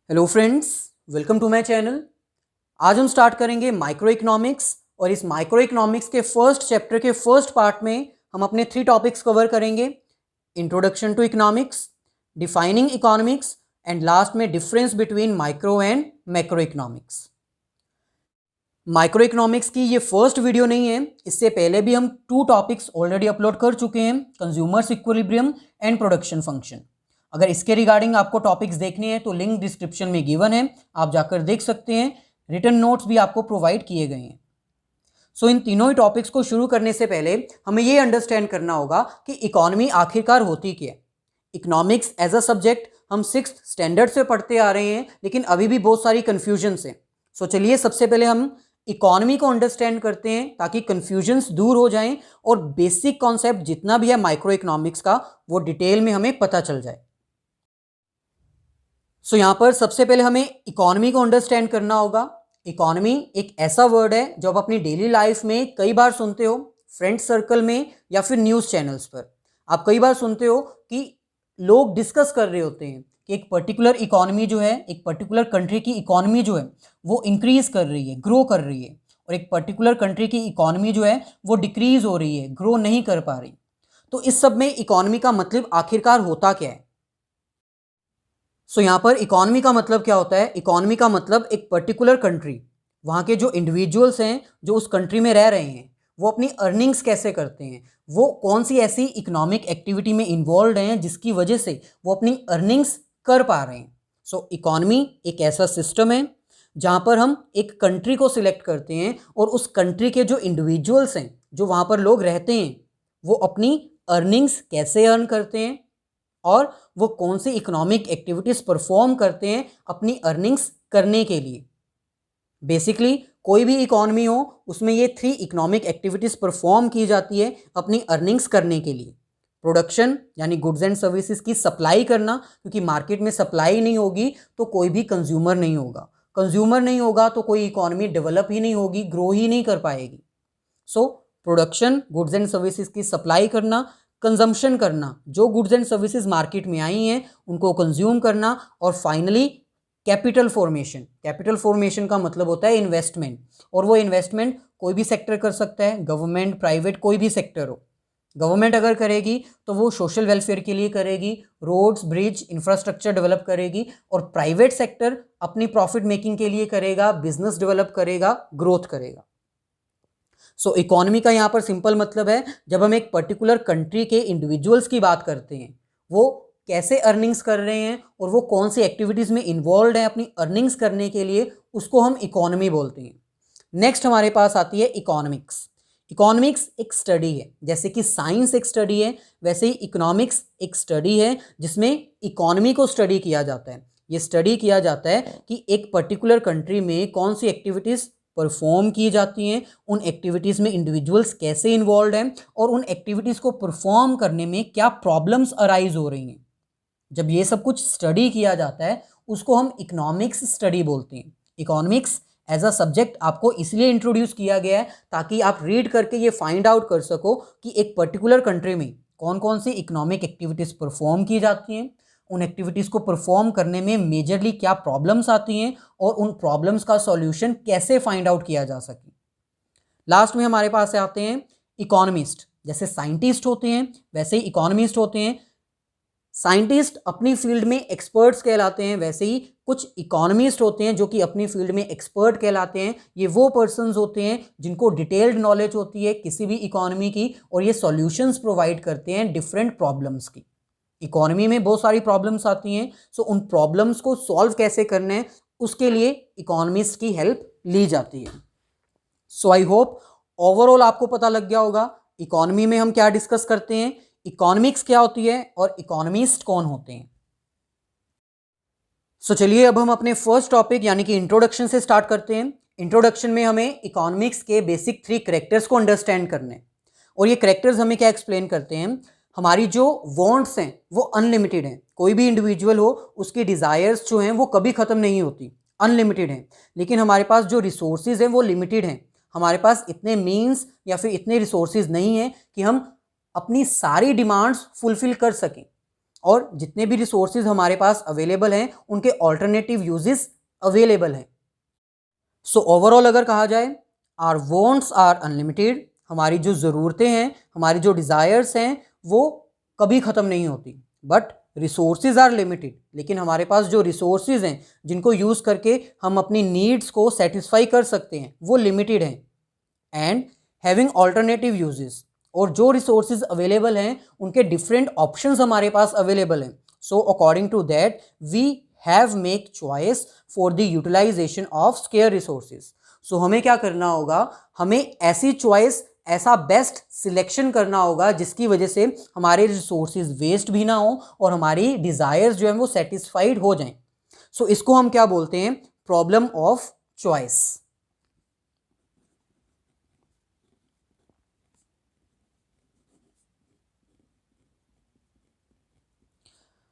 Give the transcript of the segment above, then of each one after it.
Hello friends, welcome to my channel. आज हम start करेंगे माइक्रो इकोनॉमिक्स और इस माइक्रो इकोनॉमिक्स के फर्स्ट चैप्टर के फर्स्ट पार्ट में हम अपने 3 टॉपिक्स कवर करेंगे। Introduction to economics, defining economics and last में difference between micro and macroeconomics. Microeconomics की ये फर्स्ट वीडियो नहीं है, इससे पहले भी हम 2 टॉपिक्स ऑलरेडी अपलोड कर चुके हैं, consumers equilibrium and production function. अगर इसके रिगार्डिंग आपको टॉपिक्स देखने हैं तो लिंक डिस्क्रिप्शन में गिवन है, आप जाकर देख सकते हैं। रिटन नोट्स भी आपको प्रोवाइड किए गए हैं। सो इन तीनों ही टॉपिक्स को शुरू करने से पहले हमें ये अंडरस्टैंड करना होगा कि इकोनॉमी आखिरकार होती क्या है। इकोनॉमिक्स एज अ सब्जेक्ट हम 6th स्टैंडर्ड से पढ़ते आ रहे हैं, लेकिन अभी भी बहुत सारी कन्फ्यूजन्स हैं। सो चलिए सबसे पहले हम इकोनॉमी को अंडरस्टैंड करते हैं ताकि कन्फ्यूजन्स दूर हो जाएं और बेसिक कॉन्सेप्ट जितना भी है माइक्रो इकोनॉमिक्स का वो डिटेल में हमें पता चल जाए। सो यहाँ पर सबसे पहले हमें इकोनॉमी को अंडरस्टैंड करना होगा। इकोनॉमी एक ऐसा वर्ड है जो आप अपनी डेली लाइफ में कई बार सुनते हो, फ्रेंड सर्कल में या फिर न्यूज़ चैनल्स पर। आप कई बार सुनते हो कि लोग डिस्कस कर रहे होते हैं कि एक पर्टिकुलर इकोनॉमी जो है, एक पर्टिकुलर कंट्री की इकोनॉमी जो है वो इंक्रीज कर रही है, ग्रो कर रही है, और एक पर्टिकुलर कंट्री की इकोनॉमी जो है वो डिक्रीज हो रही है, ग्रो नहीं कर पा रही। तो इस सब में इकोनॉमी का मतलब आखिरकार होता क्या है? सो यहाँ पर इकोनॉमी का मतलब क्या होता है? इकोनॉमी का मतलब एक पर्टिकुलर कंट्री, वहाँ के जो इंडिविजुअल्स हैं जो उस कंट्री में रह रहे हैं, वो अपनी अर्निंग्स कैसे करते हैं, वो कौन सी ऐसी इकोनॉमिक एक्टिविटी में इन्वॉल्व हैं जिसकी वजह से वो अपनी अर्निंग्स कर पा रहे हैं। सो इकोनॉमी एक ऐसा सिस्टम है जहाँ पर हम एक कंट्री को सिलेक्ट करते हैं और उस कंट्री के जो इंडिविजुअल्स हैं, जो वहाँ पर लोग रहते हैं, वो अपनी अर्निंग्स कैसे अर्न करते हैं और वो कौन सी इकोनॉमिक एक्टिविटीज़ परफॉर्म करते हैं अपनी अर्निंग्स करने के लिए। बेसिकली कोई भी इकोनॉमी हो उसमें ये 3 इकोनॉमिक एक्टिविटीज़ परफॉर्म की जाती है अपनी अर्निंग्स करने के लिए। प्रोडक्शन यानी गुड्स एंड सर्विसेज की सप्लाई करना, क्योंकि मार्केट में सप्लाई नहीं होगी तो कोई भी कंज्यूमर नहीं होगा, कंज्यूमर नहीं होगा तो कोई इकोनॉमी डेवलप ही नहीं होगी, ग्रो ही नहीं कर पाएगी। So production, goods and services की सप्लाई करना, कंजम्पशन करना, जो गुड्स एंड सर्विसेज मार्केट में आई हैं उनको कंज्यूम करना, और finally capital formation. Capital formation का मतलब होता है इन्वेस्टमेंट, और वो इन्वेस्टमेंट कोई भी सेक्टर कर सकता है, गवर्नमेंट, प्राइवेट, कोई भी सेक्टर हो। गवर्नमेंट अगर करेगी तो वो सोशल वेलफेयर के लिए करेगी, रोड्स, ब्रिज, इंफ्रास्ट्रक्चर डेवलप करेगी, और प्राइवेट सेक्टर अपनी प्रॉफिट मेकिंग के लिए करेगा, बिजनेस डेवलप करेगा, ग्रोथ करेगा। सो इकोनॉमी का यहाँ पर सिंपल मतलब है, जब हम एक पर्टिकुलर कंट्री के इंडिविजुअल्स की बात करते हैं, वो कैसे अर्निंग्स कर रहे हैं और वो कौन सी एक्टिविटीज़ में इन्वॉल्व हैं अपनी अर्निंग्स करने के लिए, उसको हम इकोनॉमी बोलते हैं। नेक्स्ट हमारे पास आती है इकोनॉमिक्स। इकोनॉमिक्स एक स्टडी है, जैसे कि साइंस एक स्टडी है, वैसे ही इकोनॉमिक्स एक स्टडी है जिसमें इकोनॉमी को स्टडी किया जाता है। ये स्टडी किया जाता है कि एक पर्टिकुलर कंट्री में कौन सी एक्टिविटीज़ परफॉर्म की जाती हैं, उन एक्टिविटीज़ में इंडिविजुअल्स कैसे इन्वॉल्व हैं, और उन एक्टिविटीज़ को परफॉर्म करने में क्या प्रॉब्लम्स अराइज हो रही हैं। जब ये सब कुछ स्टडी किया जाता है उसको हम इकोनॉमिक्स स्टडी बोलते हैं। इकोनॉमिक्स एज अ सब्जेक्ट आपको इसलिए इंट्रोड्यूस किया गया है ताकि आप रीड करके ये फाइंड आउट कर सको कि एक पर्टिकुलर कंट्री में कौन कौन सी इकोनॉमिक एक्टिविटीज़ परफॉर्म की जाती हैं, उन एक्टिविटीज़ को परफॉर्म करने में मेजरली क्या प्रॉब्लम्स आती हैं, और उन प्रॉब्लम्स का सॉल्यूशन कैसे फाइंड आउट किया जा सके। लास्ट में हमारे पास आते हैं इकोनॉमिस्ट। जैसे साइंटिस्ट होते हैं वैसे ही इकोनॉमिस्ट होते हैं। साइंटिस्ट अपनी फील्ड में एक्सपर्ट्स कहलाते हैं, वैसे ही कुछ इकोनॉमिस्ट होते हैं जो कि अपनी फील्ड में एक्सपर्ट कहलाते हैं। ये वो पर्सन्स होते हैं जिनको डिटेल्ड नॉलेज होती है किसी भी इकोनॉमी की, और ये सॉल्यूशंस प्रोवाइड करते हैं डिफरेंट प्रॉब्लम्स की। इकोनॉमी में बहुत सारी प्रॉब्लम्स आती हैं, सो उन प्रॉब्लम्स को सॉल्व कैसे करना है उसके लिए इकोनॉमिस्ट की हेल्प ली जाती है। सो आई होप ओवरऑल आपको पता लग गया होगा इकोनॉमी में हम क्या डिस्कस करते हैं, इकोनॉमिक्स क्या होती है और इकोनॉमिस्ट कौन होते हैं। सो चलिए अब हम अपने फर्स्ट टॉपिक यानी कि इंट्रोडक्शन से स्टार्ट करते हैं। इंट्रोडक्शन में हमें इकोनॉमिक्स के बेसिक 3 कैरेक्टर्स को अंडरस्टैंड करने हैं, और ये कैरेक्टर्स हमें क्या एक्सप्लेन करते हैं। हमारी जो वांट्स हैं वो अनलिमिटेड हैं, कोई भी इंडिविजुअल हो उसकी डिज़ायर्स जो हैं वो कभी ख़त्म नहीं होती, अनलिमिटेड हैं। लेकिन हमारे पास जो रिसोर्सेज हैं वो लिमिटेड हैं, हमारे पास इतने मीन्स या फिर इतने रिसोर्सेज नहीं हैं कि हम अपनी सारी डिमांड्स फुलफिल कर सकें। और जितने भी रिसोर्सेज हमारे पास अवेलेबल हैं उनके ऑल्टरनेटिव यूजेस अवेलेबल हैं। सो ओवरऑल अगर कहा जाए, आर वॉन्ट्स आर अनलिमिटेड, हमारी जो ज़रूरतें हैं, हमारी जो डिज़ायर्स हैं वो कभी ख़त्म नहीं होती, बट रिसोर्सेज आर लिमिटेड, लेकिन हमारे पास जो रिसोर्सेज हैं जिनको यूज़ करके हम अपनी नीड्स को सेटिस्फाई कर सकते हैं वो लिमिटेड हैं। एंड हैविंग ऑल्टरनेटिव यूजेस, और जो रिसोर्सेज अवेलेबल हैं उनके डिफरेंट ऑप्शंस हमारे पास अवेलेबल हैं। So according to that we have make choice for the utilisation of scarce resources. So हमें क्या करना होगा, हमें ऐसी चॉइस, ऐसा बेस्ट सिलेक्शन करना होगा जिसकी वजह से हमारे रिसोर्सेज वेस्ट भी ना हो और हमारी डिज़ायर्स जो हैं वो सेटिस्फाइड हो जाएं। सो इसको हम क्या बोलते हैं, प्रॉब्लम ऑफ चॉइस।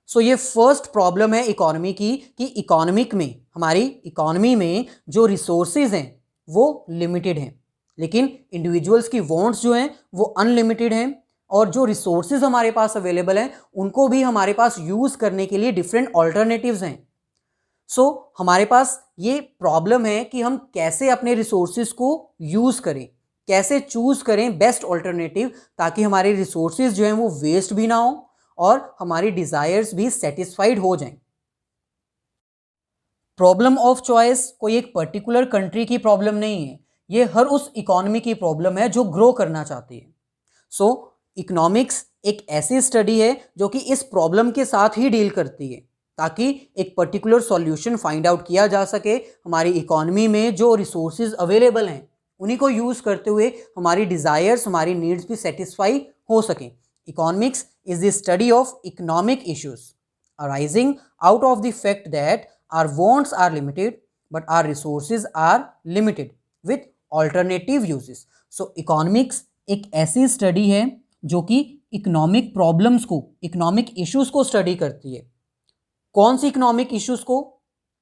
सो ये फर्स्ट प्रॉब्लम है इकोनॉमी की कि इकोनॉमिक में, हमारी इकोनॉमी में जो रिसोर्सेज हैं वो लिमिटेड हैं, लेकिन इंडिविजुअल्स की वांट्स जो हैं वो अनलिमिटेड हैं, और जो रिसोर्सेज हमारे पास अवेलेबल हैं उनको भी हमारे पास यूज़ करने के लिए डिफरेंट ऑल्टरनेटिव्स हैं। सो हमारे पास ये प्रॉब्लम है कि हम कैसे अपने रिसोर्सेज को यूज़ करें, कैसे चूज़ करें बेस्ट ऑल्टरनेटिव, ताकि हमारे रिसोर्सेज जो हैं वो वेस्ट भी ना हो और हमारी डिज़ायर्स भी सेटिस्फाइड हो जाएं। प्रॉब्लम ऑफ चॉइस कोई एक पर्टिकुलर कंट्री की प्रॉब्लम नहीं है, ये हर उस इकोनॉमी की प्रॉब्लम है जो ग्रो करना चाहती है। सो इकोनॉमिक्स एक ऐसी स्टडी है जो कि इस प्रॉब्लम के साथ ही डील करती है, ताकि एक पर्टिकुलर सॉल्यूशन फाइंड आउट किया जा सके। हमारी इकोनॉमी में जो रिसोर्सेज अवेलेबल हैं उन्हीं को यूज़ करते हुए हमारी डिज़ायर्स, हमारी नीड्स भी सेटिस्फाई हो सकें। Economics is the study of economic issues arising out of the fact that our wants are limited but our resources are limited with alternative uses. So economics एक ऐसी study है जो कि economic problems को, economic issues को study करती है। कौन सी इकोनॉमिक इश्यूज को?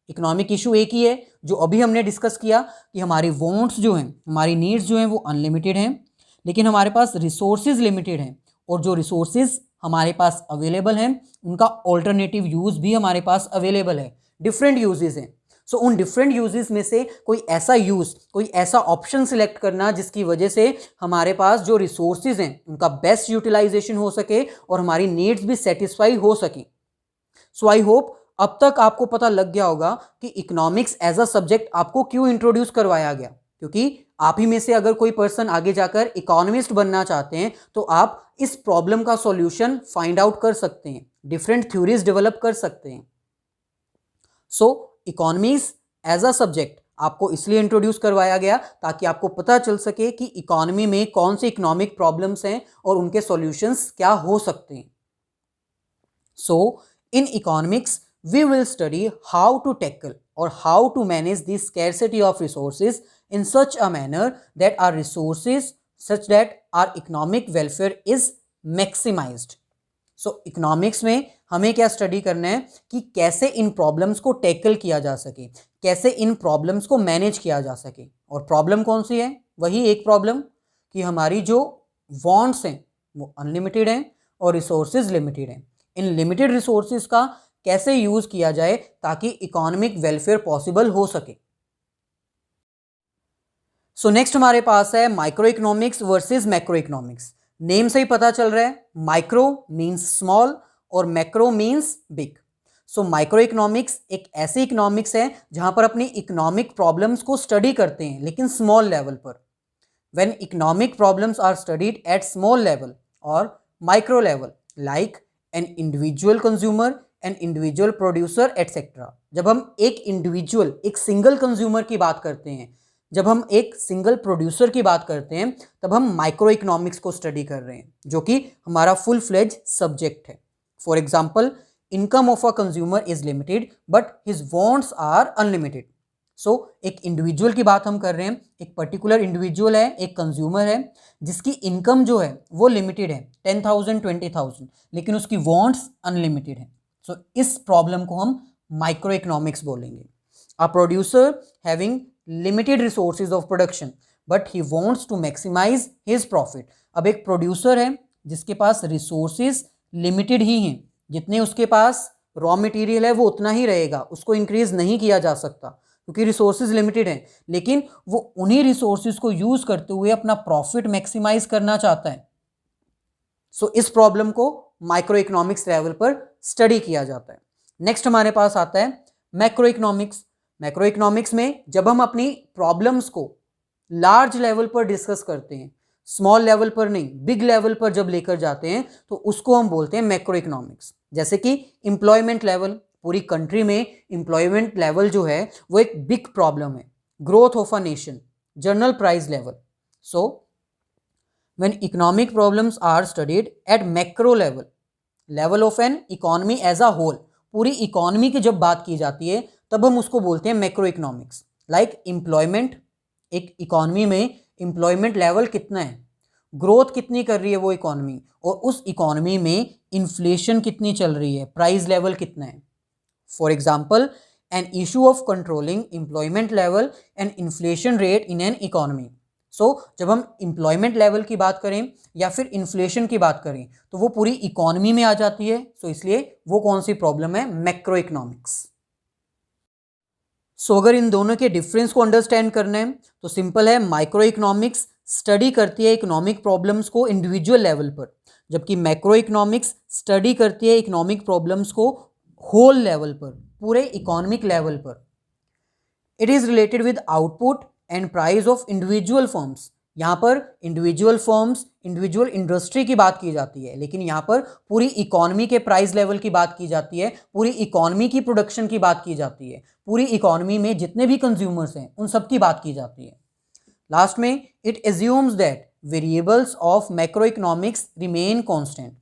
इकोनॉमिक इशू एक ही है जो अभी हमने डिस्कस किया कि हमारी वॉन्ट्स जो हैं, हमारी नीड्स जो हैं वो अनलिमिटेड हैं, लेकिन हमारे पास रिसोर्सेज लिमिटेड हैं, और जो रिसोर्सेज हमारे पास अवेलेबल हैं उनका ऑल्टरनेटिव यूज़ भी हमारे पास अवेलेबल है, डिफरेंट यूजेस हैं। सो उन डिफरेंट यूजेस में से कोई ऐसा यूज़, कोई ऐसा ऑप्शन सिलेक्ट करना जिसकी वजह से हमारे पास जो रिसोर्सेज हैं उनका बेस्ट यूटिलाइजेशन हो सके और हमारी नीड्स भी सेटिस्फाई हो सकें। सो आई होप अब तक आपको पता लग गया होगा कि इकोनॉमिक्स एज अ सब्जेक्ट आपको क्यों इंट्रोड्यूस करवाया गया, क्योंकि आप ही में से अगर कोई पर्सन आगे जाकर इकोनॉमिस्ट बनना चाहते हैं तो आप इस प्रॉब्लम का सॉल्यूशन फाइंड आउट कर सकते हैं, डिफरेंट थ्योरीज डेवलप कर सकते हैं। सो इकोनॉमिक्स एज अ सब्जेक्ट आपको इसलिए इंट्रोड्यूस करवाया गया ताकि आपको पता चल सके कि इकोनॉमी में कौन सी इकोनॉमिक प्रॉब्लम्स हैं और उनके सॉल्यूशंस क्या हो सकते हैं। So in economics we will study how to tackle or how to manage the scarcity of resources in such a manner that our resources, such that our economic welfare is maximized. So economics में हमें क्या study करना है कि कैसे इन problems को tackle किया जा सके, कैसे इन प्रॉब्लम्स को मैनेज किया जा सके। और प्रॉब्लम कौन सी है? वही एक प्रॉब्लम कि हमारी जो वांट्स हैं वो अनलिमिटेड हैं और रिसोर्सेज लिमिटेड हैं। इन लिमिटेड रिसोर्सेज का कैसे यूज किया जाए ताकि इकोनॉमिक वेलफेयर पॉसिबल हो सके। सो नेक्स्ट हमारे पास है micro economics versus macro economics. Name से ही पता चल रहा है, माइक्रो मींस स्मॉल और macro means big. So micro economics एक ऐसी इकोनॉमिक्स है जहां पर अपनी इकोनॉमिक प्रॉब्लम्स को स्टडी करते हैं लेकिन स्मॉल लेवल पर। When economic problems are studied at small level और micro level, like an individual consumer, an individual producer etcetera. जब हम एक इंडिविजुअल, एक सिंगल कंज्यूमर की बात करते हैं, जब हम एक सिंगल प्रोड्यूसर की बात करते हैं, तब हम माइक्रो इकोनॉमिक्स को स्टडी कर रहे हैं, जो कि हमारा फुल फ्लेज सब्जेक्ट है। For example, income of a consumer is limited but his wants are unlimited. So एक इंडिविजुअल की बात हम कर रहे हैं, एक पर्टिकुलर इंडिविजुअल है, एक कंज्यूमर है जिसकी इनकम जो है वो लिमिटेड है 10,000 20,000, लेकिन उसकी वांट्स अनलिमिटेड है। सो इस प्रॉब्लम को हम माइक्रो इकोनॉमिक्स बोलेंगे। A producer having limited resources of production but he wants to maximise his profit. अब एक प्रोड्यूसर है जिसके पास रिसोर्सेज लिमिटेड ही हैं, जितने उसके पास रॉ मटेरियल है वो उतना ही रहेगा, उसको इंक्रीज नहीं किया जा सकता क्योंकि रिसोर्सेज लिमिटेड हैं, लेकिन वो उन्हीं रिसोर्सेज को यूज करते हुए अपना प्रॉफिट मैक्सिमाइज करना चाहता है। सो इस प्रॉब्लम को माइक्रो इकोनॉमिक्स लेवल पर स्टडी किया जाता है। नेक्स्ट हमारे पास आता है मैक्रो इकोनॉमिक्स। मैक्रो इकोनॉमिक्स में जब हम अपनी प्रॉब्लम्स को लार्ज लेवल पर डिस्कस करते हैं, स्मॉल लेवल पर नहीं, बिग लेवल पर जब लेकर जाते हैं तो उसको हम बोलते हैं मैक्रो इकोनॉमिक्स। जैसे कि एम्प्लॉयमेंट लेवल, पूरी कंट्री में एम्प्लॉयमेंट लेवल जो है वो एक बिग प्रॉब्लम है। Growth of a nation, general price level. So when economic problems are studied at macro level, level of an economy as a whole, पूरी इकोनॉमी की जब बात की जाती है तब हम उसको बोलते हैं मैक्रो इकोनॉमिक्स। लाइक एम्प्लॉयमेंट, एक इकोनॉमी में एम्प्लॉयमेंट लेवल कितना है, ग्रोथ कितनी कर रही है वो इकोनॉमी, और उस इकोनॉमी में इन्फ्लेशन कितनी चल रही है, प्राइस लेवल कितना है। For example, an issue of controlling employment level and inflation rate in an economy. So जब हम एम्प्लॉयमेंट लेवल की बात करें या फिर इन्फ्लेशन की बात करें तो वो पूरी इकोनॉमी में आ जाती है। सो इसलिए वो कौन सी प्रॉब्लम है, मैक्रो इकोनॉमिक्स। सो अगर इन दोनों के डिफरेंस को अंडरस्टैंड करना है तो सिंपल है, माइक्रो इकोनॉमिक्स स्टडी करती है इकोनॉमिक प्रॉब्लम्स को इंडिविजुअल लेवल पर, जबकि मैक्रो इकोनॉमिक्स स्टडी करती है इकोनॉमिक प्रॉब्लम्स को होल लेवल पर, पूरे इकोनॉमिक लेवल पर। It is related with output and price of individual firms. यहाँ पर इंडिविजुअल फर्म्स, इंडिविजुअल इंडस्ट्री की बात की जाती है, लेकिन यहाँ पर पूरी इकोनॉमी के प्राइस लेवल की बात की जाती है, पूरी इकोनॉमी की प्रोडक्शन की बात की जाती है, पूरी इकोनॉमी में जितने भी कंज्यूमर्स हैं उन सब की बात की जाती है। लास्ट में, it assumes that variables of macroeconomics remain constant.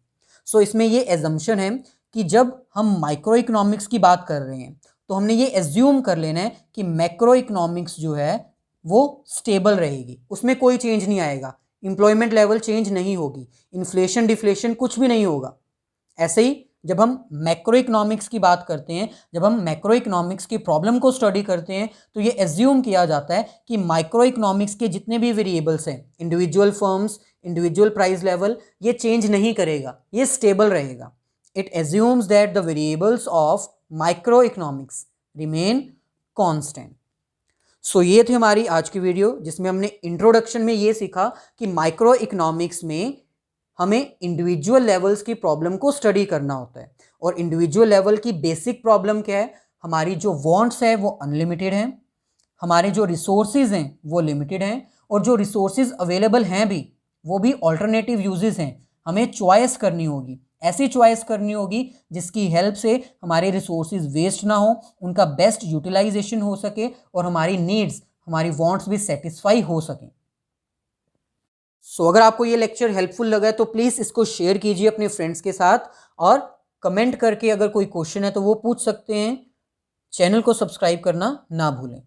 So इसमें ये एजम्पशन है कि जब हम माइक्रो इकोनॉमिक्स की बात कर रहे हैं तो हमने ये एज्यूम कर लेना है कि मैक्रो इकोनॉमिक्स जो है वो स्टेबल रहेगी, उसमें कोई चेंज नहीं आएगा, एम्प्लॉयमेंट लेवल चेंज नहीं होगी, इन्फ्लेशन डिफ्लेशन कुछ भी नहीं होगा। ऐसे ही जब हम मैक्रो इकोनॉमिक्स की बात करते हैं, जब हम मैक्रो इकोनॉमिक्स की प्रॉब्लम को स्टडी करते हैं तो ये एज्यूम किया जाता है कि माइक्रो इकोनॉमिक्स के जितने भी वेरिएबल्स हैं, individual firms, individual price level, ये चेंज नहीं करेगा, ये स्टेबल रहेगा। It assumes that the variables of microeconomics remain constant. So ये थी हमारी आज की वीडियो जिसमें हमने इंट्रोडक्शन में ये सीखा कि माइक्रो इकोनॉमिक्स में हमें इंडिविजुअल लेवल्स की प्रॉब्लम को स्टडी करना होता है, और इंडिविजुअल लेवल की बेसिक प्रॉब्लम क्या है, हमारी जो वांट्स है वो अनलिमिटेड हैं, हमारे जो रिसोर्सेज हैं वो लिमिटेड हैं, और जो रिसोर्सेज अवेलेबल हैं भी वो भी ऑल्टरनेटिव यूजेस हैं। हमें चॉइस करनी होगी, ऐसी चॉइस करनी होगी जिसकी हेल्प से हमारे रिसोर्सेज वेस्ट ना हो, उनका बेस्ट यूटिलाइजेशन हो सके और हमारी नीड्स, हमारी वांट्स भी सेटिस्फाई हो सकें। सो अगर आपको ये लेक्चर हेल्पफुल लगा है तो प्लीज़ इसको शेयर कीजिए अपने फ्रेंड्स के साथ, और कमेंट करके अगर कोई क्वेश्चन है तो वो पूछ सकते हैं। चैनल को सब्सक्राइब करना ना भूलें।